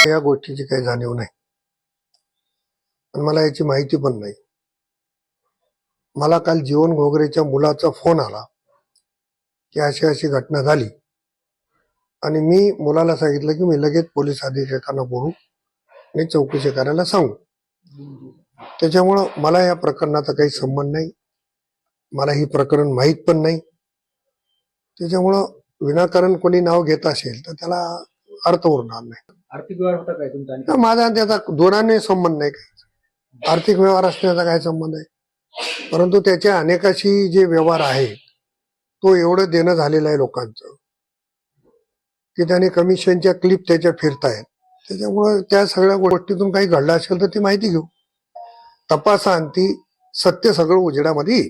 या गोष्टीची काही जाणीव नाही आणि मला याची माहिती पण नाही. मला काल जीवन घोगरेच्या मुलाचा फोन आला की अशी अशी घटना झाली आणि मी मुलाला सांगितलं की मी लगेच पोलीस अधीक्षकांना बोलू आणि चौकशी करायला सांगू. त्याच्यामुळं मला या प्रकरणाचा काही संबंध नाही, मला ही प्रकरण माहीत पण नाही. त्याच्यामुळं विनाकारण कोणी नाव घेत असेल तर त्याला अर्थ उरणार नाही. आर्थिक व्यवहार होता काय तुमचा? माझा त्याचा दोनाने संबंध नाही, काही आर्थिक व्यवहार असण्याचा काय संबंध आहे. परंतु त्याच्या अनेकाशी जे व्यवहार आहेत तो एवढं देणं झालेलं आहे लोकांचं की त्याने कमिशनच्या क्लिप त्याच्या फिरतायत. त्याच्यामुळं त्या सगळ्या गोष्टीतून काही घडलं असेल तर ती माहिती घेऊ, तपासाअंती सत्य सगळं उजेडामध्ये येईल.